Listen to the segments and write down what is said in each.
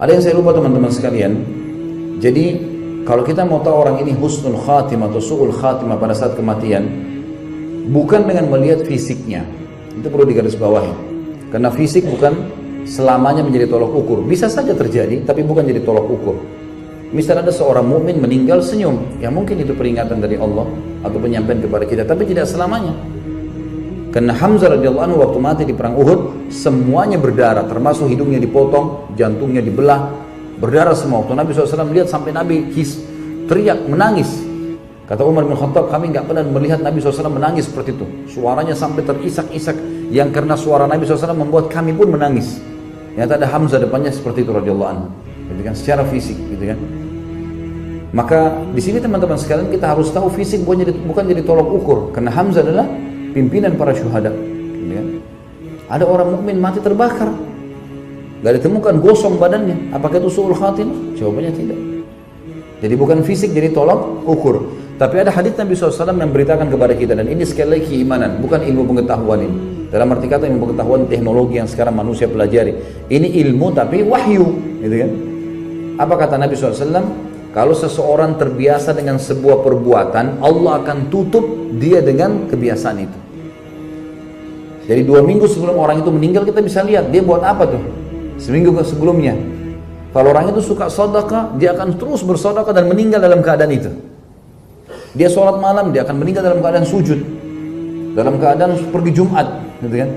Ada yang saya lupa teman-teman sekalian. Jadi kalau kita mau tahu orang ini husnul khatimah atau su'ul khatimah pada saat kematian, bukan dengan melihat fisiknya. Itu perlu digarisbawahi. Karena fisik bukan selamanya menjadi tolok ukur. Bisa saja terjadi, tapi bukan jadi tolok ukur. Misal ada seorang mukmin meninggal senyum, ya mungkin itu peringatan dari Allah atau penyampaian kepada kita, tapi tidak selamanya. Karena Hamzah radhiyallahu anhu waktu mati di perang Uhud, semuanya berdarah, termasuk hidungnya dipotong, jantungnya dibelah, berdarah semua. Waktu Nabi SAW melihat sampai Nabi teriak, menangis. Kata Umar bin Khattab, kami nggak pernah melihat Nabi SAW menangis seperti itu. Suaranya sampai terisak-isak, yang karena suara Nabi SAW membuat kami pun menangis. Ternyata ada Hamzah depannya seperti itu radhiyallahu anhu, gitu kan, secara fisik, gitu kan. Maka di sini teman-teman sekalian kita harus tahu fisik bukan jadi tolok ukur, karena Hamzah adalah pimpinan para syuhada, gitu kan. Ada orang mukmin mati terbakar, nggak ditemukan gosong badannya, apakah itu su'ul khatimah? Jawabannya tidak. Jadi bukan fisik jadi tolok ukur. Tapi ada hadits Nabi SAW yang memberitakan kepada kita, dan ini sekali lagi keimanan, bukan ilmu pengetahuan ini. Dalam arti kata ilmu pengetahuan teknologi yang sekarang manusia pelajari. Ini ilmu tapi wahyu, gitu kan. Apa kata Nabi SAW? Kalau seseorang terbiasa dengan sebuah perbuatan, Allah akan tutup dia dengan kebiasaan itu. Jadi 2 minggu sebelum orang itu meninggal kita bisa lihat dia buat apa tuh seminggu sebelumnya. Kalau orang itu suka sedekah, dia akan terus bersedekah dan meninggal dalam keadaan itu. Dia sholat malam, dia akan meninggal dalam keadaan sujud, dalam keadaan pergi Jumat, gitu kan.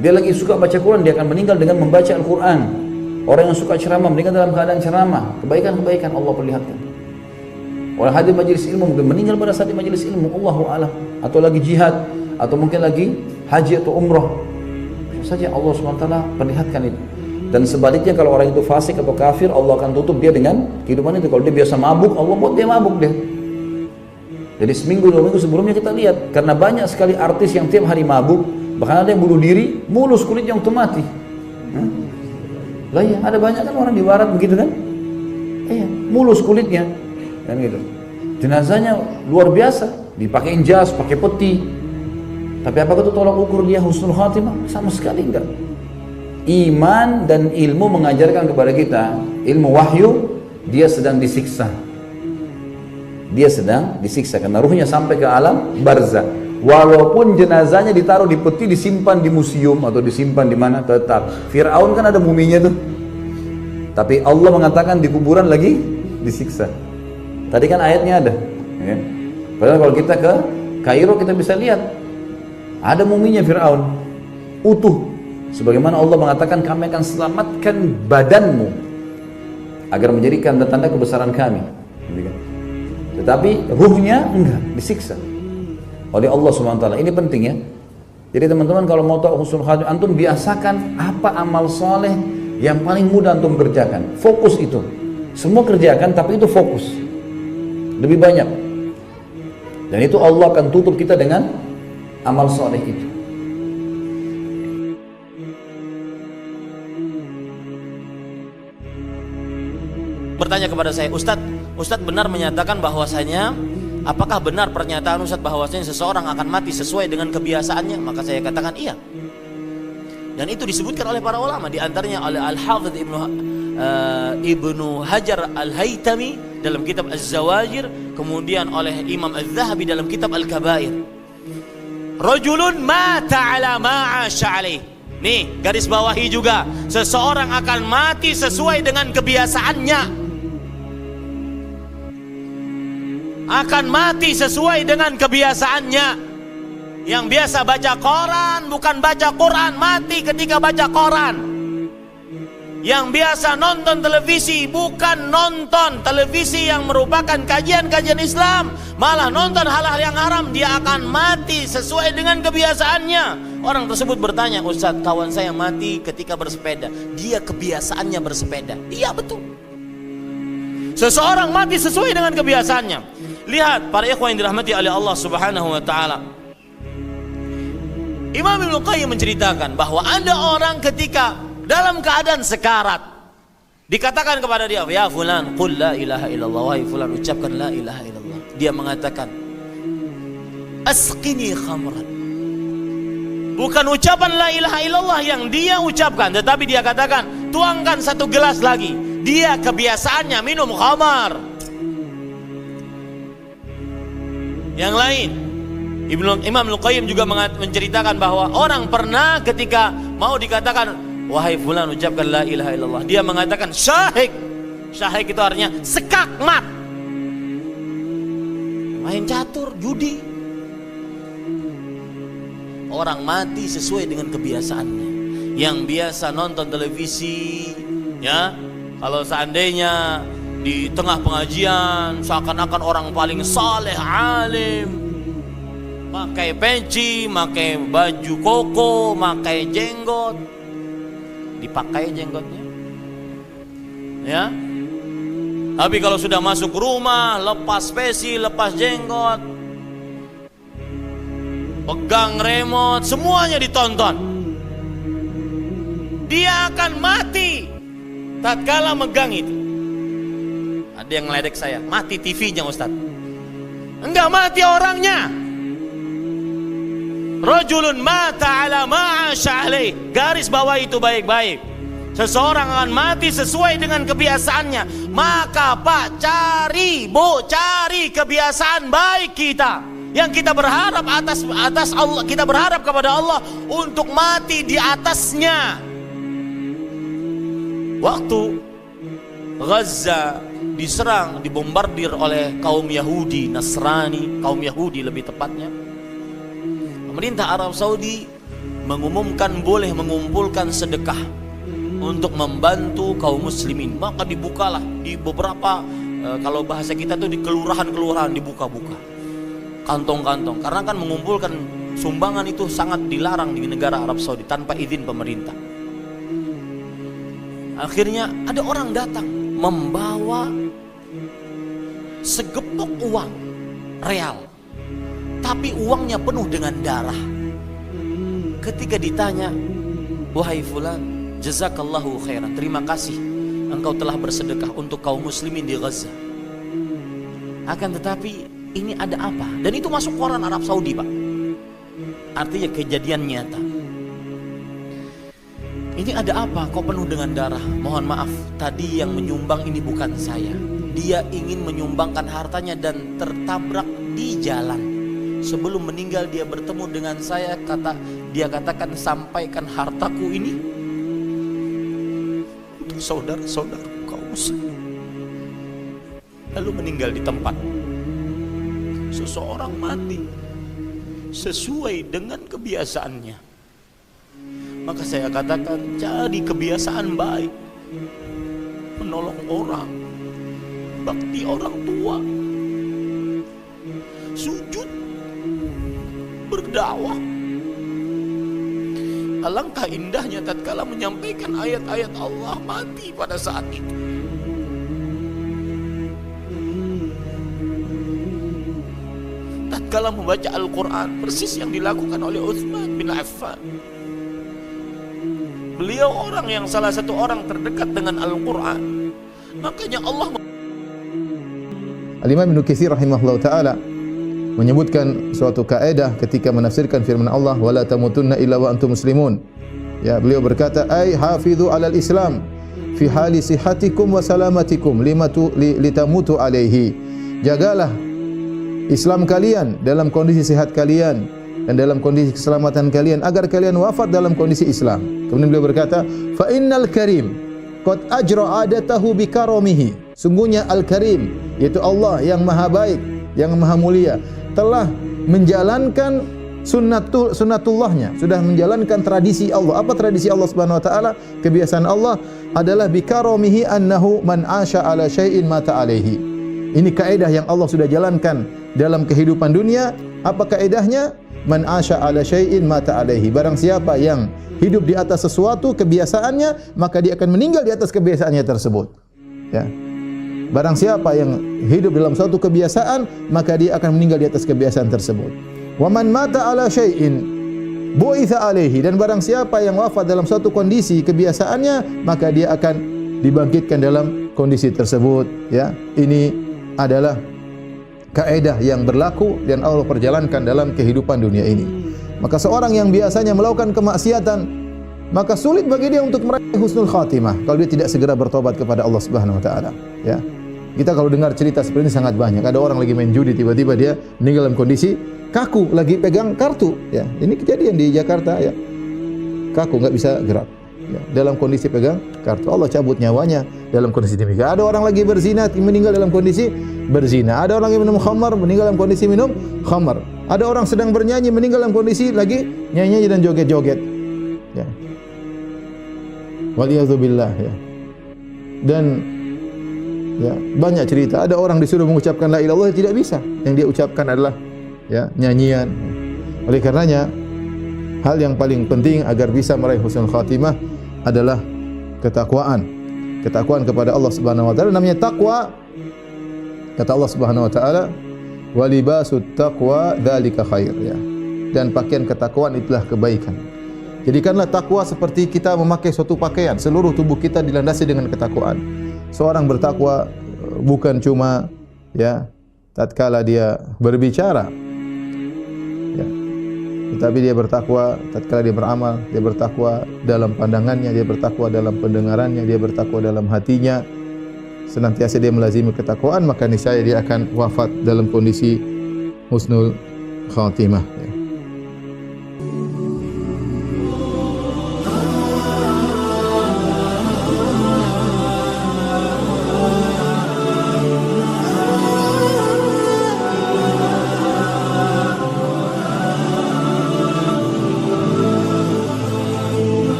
Dia lagi suka baca Quran, dia akan meninggal dengan membaca Al-Quran. Orang yang suka ceramah meninggal dalam keadaan ceramah. Kebaikan-kebaikan Allah perlihatkan. Orang hadir majelis ilmu mungkin meninggal pada saat di majelis ilmu, Allahu a'lam. Atau lagi jihad, atau mungkin lagi haji atau umrah. Bisa saja Allah SWT perlihatkan itu. Dan sebaliknya kalau orang itu fasik atau kafir, Allah akan tutup dia dengan kehidupan itu. Kalau dia biasa mabuk, Allah buat dia mabuk deh. Jadi seminggu 2 minggu sebelumnya kita lihat, karena banyak sekali artis yang tiap hari mabuk, bahkan ada yang bunuh diri, mulus kulitnya untuk mati. Lah ya, ada banyak kan orang di barat begitu kan? Iya, mulus kulitnya, kan gitu. Jenazahnya luar biasa, dipakein jas, pakai peti. Tapi apakah itu tolak ukur dia husnul khatimah? Sama sekali enggak. Iman dan ilmu mengajarkan kepada kita, ilmu wahyu, dia sedang disiksa. Dia sedang disiksa karena ruhnya sampai ke alam barzah. Walaupun jenazahnya ditaruh di peti, disimpan di museum atau disimpan di mana, tetap Fir'aun kan ada muminya tuh. Tapi Allah mengatakan di kuburan lagi disiksa. Tadi kan ayatnya ada, ya. Padahal kalau kita ke Kairo kita bisa lihat ada muminya Fir'aun utuh. Sebagaimana Allah mengatakan kami akan selamatkan badanmu agar menjadikan tanda kebesaran kami. Tetapi ruhnya enggak, disiksa oleh Allah SWT. Ini penting ya. Jadi teman-teman kalau mau tahu husnul khatimah, antum biasakan apa amal soleh yang paling mudah antum kerjakan. Fokus itu. Semua kerjakan tapi itu fokus. Lebih banyak. Dan itu Allah akan tutup kita dengan amal soleh itu. Bertanya kepada saya, Ustadz benar menyatakan bahwasanya, apakah benar pernyataan Ustadz bahwasanya seseorang akan mati sesuai dengan kebiasaannya? Maka saya katakan iya. Dan itu disebutkan oleh para ulama, di antaranya oleh Al-Hafidz Ibnu Hajar Al-Haytami dalam kitab Az-Zawajir, kemudian oleh Imam Az-Zahabi dalam kitab Al-Kabair. Rajulun mata ala ma'asha alaih. Nih, garis bawahi juga, seseorang akan mati sesuai dengan kebiasaannya. Akan mati sesuai dengan kebiasaannya. Yang biasa baca koran bukan baca Quran, mati ketika baca koran. Yang biasa nonton televisi bukan nonton televisi yang merupakan kajian-kajian Islam, malah nonton hal-hal yang haram, dia akan mati sesuai dengan kebiasaannya. Orang tersebut bertanya, Ustadz, kawan saya mati ketika bersepeda, dia kebiasaannya bersepeda. Iya betul. Seseorang mati sesuai dengan kebiasaannya. Lihat para ikhwan yang dirahmati oleh Allah Subhanahu wa taala. Imam Ibnu Qayyim menceritakan bahwa ada orang ketika dalam keadaan sekarat, dikatakan kepada dia, ya fulan, qul la ilaha illallah, wahai fulan, ucapkan la ilaha illallah. Dia mengatakan, asqini khamran, Bukan ucapan la ilaha illallah yang dia ucapkan, tetapi dia katakan, tuangkan 1 gelas lagi. Dia kebiasaannya minum khamar. Yang lain, Imam Al-Qayyim juga menceritakan bahwa orang pernah ketika mau dikatakan, wahai fulan ucapkan la ilaha illallah, dia mengatakan syahik. Syahik itu artinya sekakmat, main catur, judi. Orang mati sesuai dengan kebiasaannya. Yang biasa nonton televisi, ya, kalau seandainya di tengah pengajian seakan-akan orang paling saleh, alim, pakai peci, pakai baju koko, pakai jenggot, dipakai jenggotnya, ya. Tapi kalau sudah masuk rumah, lepas peci, lepas jenggot, pegang remote, semuanya ditonton. Dia akan mati tatkala megang itu. Ada yang ngeledek saya, mati TV-nya Ustaz. Enggak, mati orangnya. Rajulun mata ala ma'asha alaih. Garis bawah itu baik-baik. Seseorang akan mati sesuai dengan kebiasaannya. Maka Pak, cari kebiasaan baik kita. Yang kita berharap atas Allah, kita berharap kepada Allah untuk mati di atasnya. Waktu Gaza diserang, dibombardir oleh kaum Yahudi, Nasrani, kaum Yahudi lebih tepatnya, pemerintah Arab Saudi mengumumkan boleh mengumpulkan sedekah untuk membantu kaum muslimin. Maka dibukalah di beberapa, kalau bahasa kita tuh di kelurahan-kelurahan dibuka-buka kantong-kantong, karena kan mengumpulkan sumbangan itu sangat dilarang di negara Arab Saudi tanpa izin pemerintah. Akhirnya ada orang datang membawa segepok uang real, tapi uangnya penuh dengan darah. Ketika ditanya, wahai fulan, jazakallahu khairan, terima kasih engkau telah bersedekah untuk kaum muslimin di Gaza. Akan tetapi ini ada apa? Dan itu masuk koran Arab Saudi, Pak. Artinya kejadian nyata. Ini ada apa? Kok penuh dengan darah? Mohon maaf, tadi yang menyumbang ini bukan saya. Dia ingin menyumbangkan hartanya dan tertabrak di jalan. Sebelum meninggal dia bertemu dengan saya, dia katakan, sampaikan hartaku ini untuk saudara-saudaraku kaum muslimin. Lalu meninggal di tempat. Seseorang mati sesuai dengan kebiasaannya. Maka saya katakan, cari kebiasaan baik, menolong orang, bakti orang tua, sujud, berdakwah. Alangkah indahnya tatkala menyampaikan ayat-ayat Allah, mati pada saat itu. Tatkala membaca Al-Quran, persis yang dilakukan oleh Utsman bin Affan. Beliau orang yang salah satu orang terdekat dengan Al-Quran. Makanya Allah Al-Imam Ibnu Katsir rahimahullah ta'ala menyebutkan suatu kaidah ketika menafsirkan firman Allah, wala tamutunna illa wa antum muslimun. Ya, beliau berkata, ay hafizu 'alal Islam fi hali sihhatikum wa salamatikum litamutu alaihi. Jagalah Islam kalian dalam kondisi sehat kalian dan dalam kondisi keselamatan kalian agar kalian wafat dalam kondisi Islam. Kemudian beliau berkata, fa innal karim qad ajra adatahu bi karamihi. Sungguhnya Al-Karim, yaitu Allah yang maha baik, yang maha mulia, telah menjalankan sunnatullahnya, sudah menjalankan tradisi Allah. Apa tradisi Allah Subhanahu wa taala? Kebiasaan Allah adalah bi karamihi annahu man asha ala syai'in mata alaihi. Ini kaidah yang Allah sudah jalankan dalam kehidupan dunia. Apa kaidahnya? Man asha ala syai'in mata alaihi. Barang siapa yang hidup di atas sesuatu kebiasaannya, maka dia akan meninggal di atas kebiasaannya tersebut. Ya. Barang siapa yang hidup dalam suatu kebiasaan, maka dia akan meninggal di atas kebiasaan tersebut. Wa man mata ala syai'in bu'itsa alaihi. Dan barang siapa yang wafat dalam suatu kondisi kebiasaannya, maka dia akan dibangkitkan dalam kondisi tersebut. Ya. Ini adalah kaidah yang berlaku dan Allah perjalankan dalam kehidupan dunia ini. Maka seorang yang biasanya melakukan kemaksiatan, maka sulit bagi dia untuk meraih husnul khatimah kalau dia tidak segera bertobat kepada Allah Subhanahu wa taala, ya. Kita kalau dengar cerita seperti ini sangat banyak. Ada orang lagi main judi, tiba-tiba dia meninggal dalam kondisi kaku, lagi pegang kartu, ya. Ini kejadian di Jakarta, ya. Kaku, nggak bisa gerak, ya. Dalam kondisi pegang kartu, Allah cabut nyawanya dalam kondisi demikian. Ada orang lagi berzina, meninggal dalam kondisi berzina. Ada orang yang minum khamar, meninggal dalam kondisi minum khamar. Ada orang sedang bernyanyi, meninggal dalam kondisi lagi nyanyi dan joget-joget, ya. Waliyadzubillah, ya. Dan ya, banyak cerita. Ada orang disuruh mengucapkan la ilaha illallah, tidak bisa. Yang dia ucapkan adalah, ya, nyanyian. Oleh karenanya, hal yang paling penting agar bisa meraih husnul khatimah adalah ketakwaan. Ketakwaan kepada Allah Subhanahu wa taala. Namanya takwa. Kata Allah Subhanahu wa taala, "Wa libasut taqwa dzalika khair", ya. Dan pakaian ketakwaan itulah kebaikan. Jadikanlah takwa seperti kita memakai suatu pakaian. Seluruh tubuh kita dilandasi dengan ketakwaan. Seorang bertakwa bukan cuma, ya, tatkala dia berbicara, ya, tetapi dia bertakwa tatkala dia beramal. Dia bertakwa dalam pandangannya, dia bertakwa dalam pendengarannya, dia bertakwa dalam hatinya. Senantiasa dia melazimi ketakwaan, maka niscaya dia akan wafat dalam kondisi husnul khatimah, ya.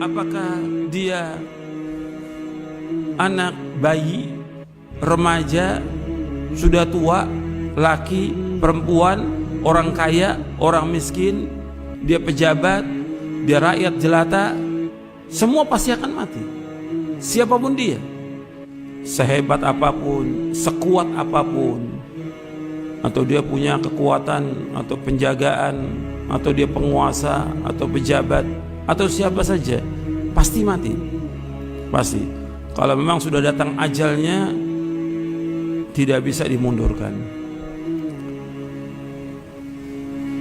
Apakah dia anak, bayi, remaja, sudah tua, laki, perempuan, orang kaya, orang miskin, dia pejabat, dia rakyat jelata, semua pasti akan mati. Siapapun dia, sehebat apapun, sekuat apapun, atau dia punya kekuatan atau penjagaan, atau dia penguasa atau pejabat, atau siapa saja, pasti mati. Pasti. Kalau memang sudah datang ajalnya, tidak bisa dimundurkan.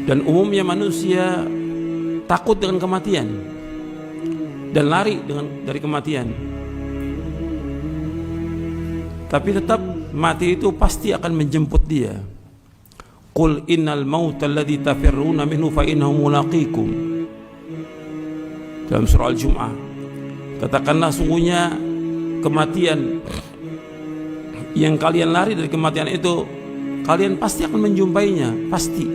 Dan umumnya manusia takut dengan kematian dan lari dari kematian. Tapi tetap mati itu pasti akan menjemput dia. Qul innal mauta alladzi tafirruna minhu fa innahu mulaqikum. Dalam surah Al-Jum'ah, katakanlah sungguhnya kematian yang kalian lari dari kematian itu, kalian pasti akan menjumpainya, pasti.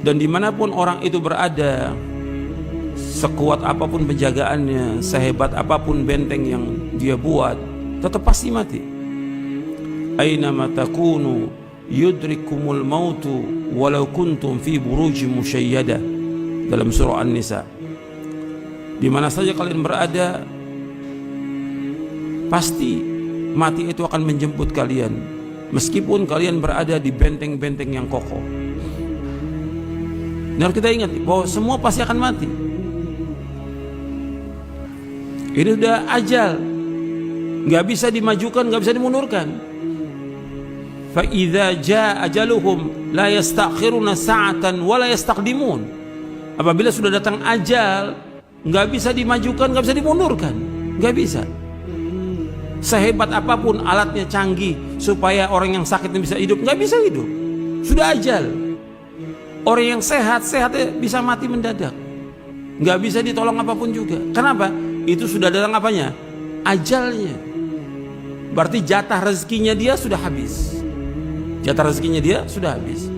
Dan dimanapun orang itu berada, sekuat apapun penjagaannya, sehebat apapun benteng yang dia buat, tetap pasti mati. Aynama takunu yudrikumul mautu walau kuntum fi burujim musyayyadah. Dalam surah An-Nisa, di mana saja kalian berada, pasti mati itu akan menjemput kalian, meskipun kalian berada di benteng-benteng yang kokoh. Dan kita ingat bahwa semua pasti akan mati. Ini sudah ajal, nggak bisa dimajukan, nggak bisa dimundurkan. Fa idza jaa ajaluhum la yastakhiruna sa'atan wa la yastaqdimun. Apabila sudah datang ajal, nggak bisa dimajukan, nggak bisa dimundurkan, nggak bisa. Sehebat apapun alatnya canggih supaya orang yang sakit bisa hidup, nggak bisa hidup. Sudah ajal. Orang yang sehat bisa mati mendadak, nggak bisa ditolong apapun juga. Kenapa? Itu sudah datang apanya? Ajalnya. Berarti jatah rezekinya dia sudah habis. Jatah rezekinya dia sudah habis.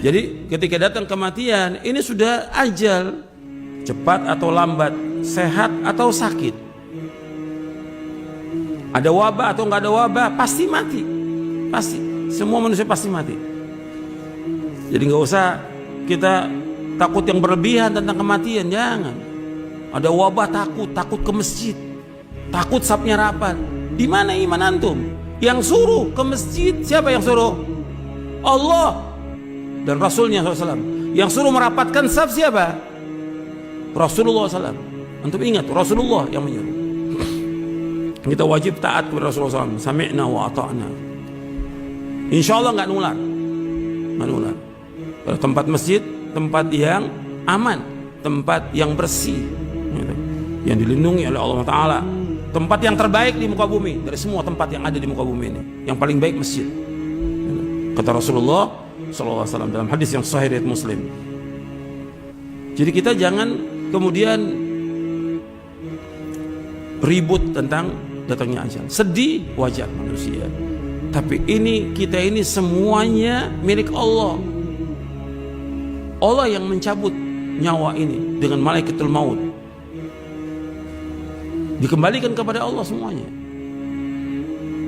Jadi ketika datang kematian, ini sudah ajal, cepat atau lambat, sehat atau sakit, ada wabah atau nggak ada wabah, pasti mati. Pasti, semua manusia pasti mati. Jadi nggak usah kita takut yang berlebihan tentang kematian, jangan. Ada wabah takut ke masjid, takut sapnya rapat. Di mana iman antum? Yang suruh ke masjid siapa yang suruh? Allah dan Rasulnya SAW. Yang suruh merapatkan saf siapa? Rasulullah SAW. Antum ingat, Rasulullah yang menyuruh. Kita wajib taat kepada Rasulullah SAW. Sami'na wa ata'na. Insya Allah nggak nular. Kalau tempat masjid, tempat yang aman, tempat yang bersih, gitu, yang dilindungi oleh Allah Ta'ala, tempat yang terbaik di muka bumi. Dari semua tempat yang ada di muka bumi ini, yang paling baik masjid. Kata Rasulullah SAW dalam hadis yang sahih riwayat Muslim. Jadi kita jangan kemudian ribut tentang datangnya ajal. Sedih wajar manusia, tapi kita ini semuanya milik Allah. Allah yang mencabut nyawa ini dengan malaikatul maut, dikembalikan kepada Allah semuanya.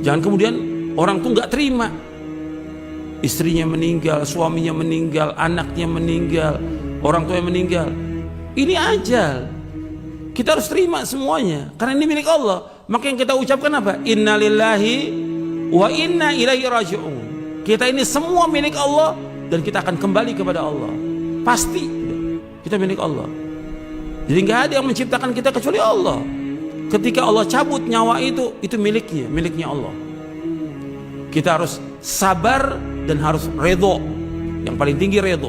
Jangan kemudian orang tuh nggak terima, istrinya meninggal, suaminya meninggal, anaknya meninggal, orang tuanya meninggal. Ini ajal. Kita harus terima semuanya karena ini milik Allah. Maka yang kita ucapkan apa? Innalillahi wa inna ilaihi raji'un. Kita ini semua milik Allah dan kita akan kembali kepada Allah. Pasti kita milik Allah. Jadi nggak ada yang menciptakan kita kecuali Allah. Ketika Allah cabut nyawa itu miliknya Allah. Kita harus sabar dan harus redho. Yang paling tinggi redho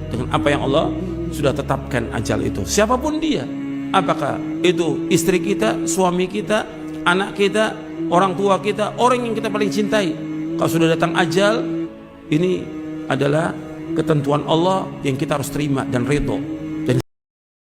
dengan apa yang Allah sudah tetapkan ajal itu. Siapapun dia, apakah itu istri kita, suami kita, anak kita, orang tua kita, orang yang kita paling cintai. Kalau sudah datang ajal, ini adalah ketentuan Allah yang kita harus terima dan redho.